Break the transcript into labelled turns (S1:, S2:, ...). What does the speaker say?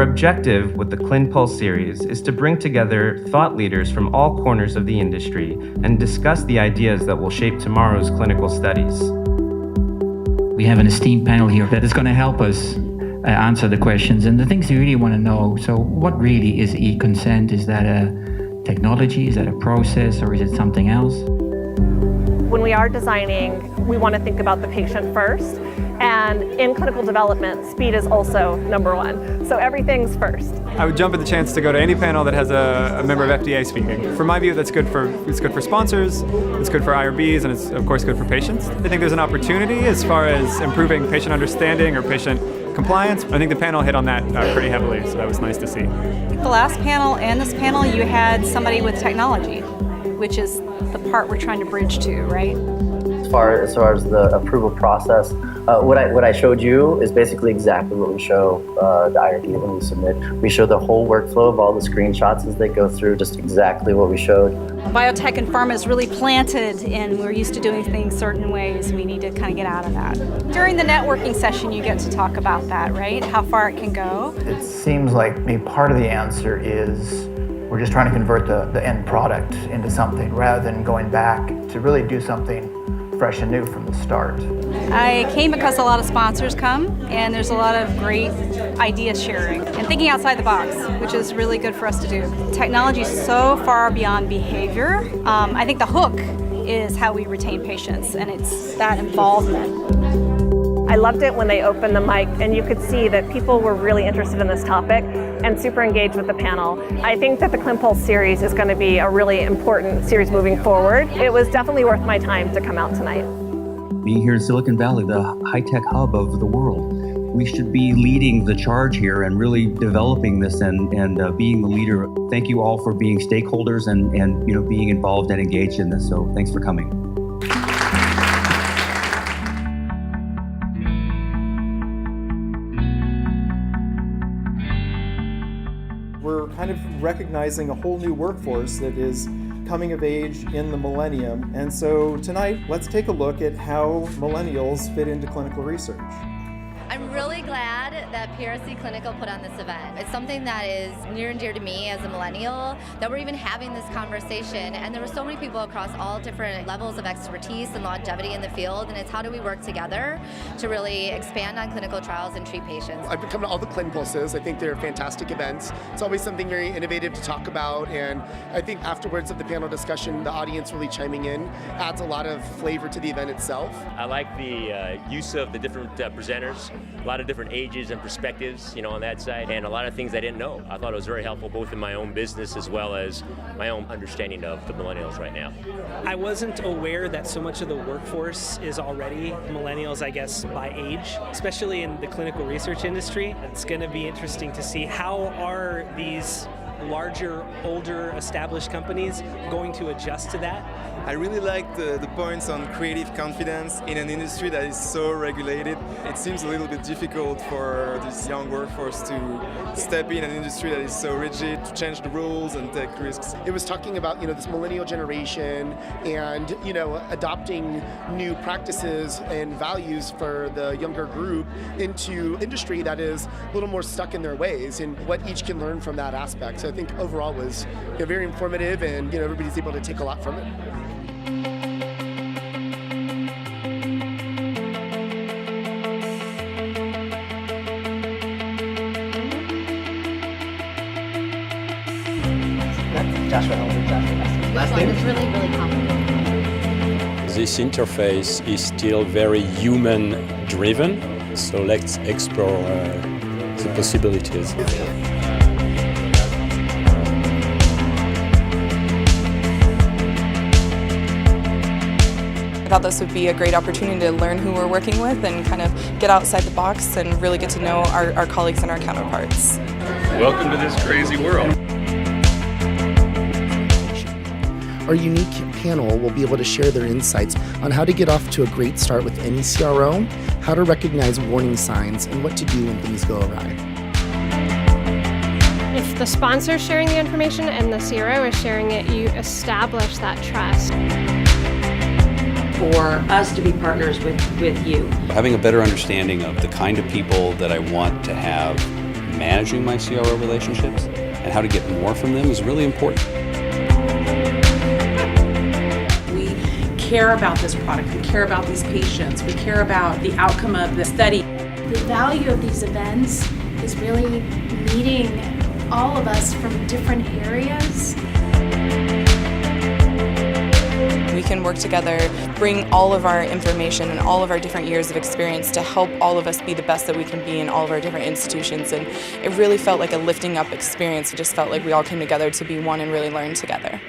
S1: objective with the ClinPulse series is to bring together thought leaders from all corners of the industry and discuss the ideas that will shape tomorrow's clinical studies.
S2: We have an esteemed panel here that is going to help us answer the questions and the things you really want to know. So what really is e-consent? Is that a technology? Is that a process? Or is it something else?
S3: When we are designing, we want to think about the patient first. And in clinical development, speed is also number one. So everything's first.
S4: I would jump at the chance to go to any panel that has a member of FDA speaking. From my view, it's good for sponsors, it's good for IRBs, and it's of course good for patients. I think there's an opportunity as far as improving patient understanding or patient compliance. I think the panel hit on that pretty heavily, so that was nice to see.
S5: The last panel and this panel, you had somebody with technology, which is the part we're trying to bridge to, right?
S6: As far as the approval process, what I showed you is basically exactly what we show the IRB when we submit. We show the whole workflow of all the screenshots as they go through, just exactly what we showed.
S5: Biotech and pharma is really planted, and we're used to doing things certain ways. We need to kind of get out of that. During the networking session, you get to talk about that, right? How far it can go.
S7: It seems like maybe part of the answer is we're just trying to convert the end product into something rather than going back to really do something fresh and new from the start.
S5: I came because a lot of sponsors come, and there's a lot of great idea sharing and thinking outside the box, which is really good for us to do. Technology is so far beyond behavior. I think the hook is how we retain patients, and it's that involvement.
S3: I loved it when they opened the mic and you could see that people were really interested in this topic and super engaged with the panel. I think that the ClinPulse series is going to be a really important series moving forward. It was definitely worth my time to come out tonight.
S8: Being here in Silicon Valley, the high-tech hub of the world, we should be leading the charge here and really developing this and being the leader. Thank you all for being stakeholders and being involved and engaged in this. So thanks for coming.
S9: We're kind of recognizing a whole new workforce that is coming of age in the millennium. And so tonight, let's take a look at how millennials fit into clinical research.
S10: I'm really glad that PRC Clinical put on this event. It's something that is near and dear to me as a millennial, that we're even having this conversation. And there were so many people across all different levels of expertise and longevity in the field, and it's how do we work together to really expand on clinical trials and treat patients.
S11: I've been coming to all the ClinPulses. I think they're fantastic events. It's always something very innovative to talk about, and I think afterwards of the panel discussion, the audience really chiming in adds a lot of flavor to the event itself.
S12: I like the use of the different presenters. A lot of different ages and perspectives, on that side, and a lot of things I didn't know. I thought it was very helpful both in my own business as well as my own understanding of the millennials right now.
S13: I wasn't aware that so much of the workforce is already millennials, I guess, by age, especially in the clinical research industry. It's going to be interesting to see how are these larger, older, established companies going to adjust to that.
S14: I really like the points on creative confidence in an industry that is so regulated. It seems a little bit difficult for this young workforce to step in an industry that is so rigid, to change the rules and take risks.
S11: It was talking about, this millennial generation and, adopting new practices and values for the younger group into industry that is a little more stuck in their ways and what each can learn from that aspect. So I think overall was very informative, and everybody's able to take a lot from it.
S10: Last name is really, really complicated.
S15: This interface is still very human-driven, so let's explore the possibilities.
S16: I thought this would be a great opportunity to learn who we're working with and kind of get outside the box and really get to know our colleagues and our counterparts.
S17: Welcome to this crazy world.
S18: Our unique panel will be able to share their insights on how to get off to a great start with any CRO, how to recognize warning signs, and what to do when things go awry.
S19: If the sponsor is sharing the information and the CRO is sharing it, you establish that trust.
S20: For us to be partners with you.
S2: Having a better understanding of the kind of people that I want to have
S15: managing my CRO relationships and how to get more from them is really important.
S20: We care about this product, we care about these patients, we care about the outcome of the study.
S21: The value of these events is really meeting all of us from different areas.
S16: We can work together, bring all of our information and all of our different years of experience to help all of us be the best that we can be in all of our different institutions. And it really felt like a lifting up experience. It just felt like we all came together to be one and really learn together.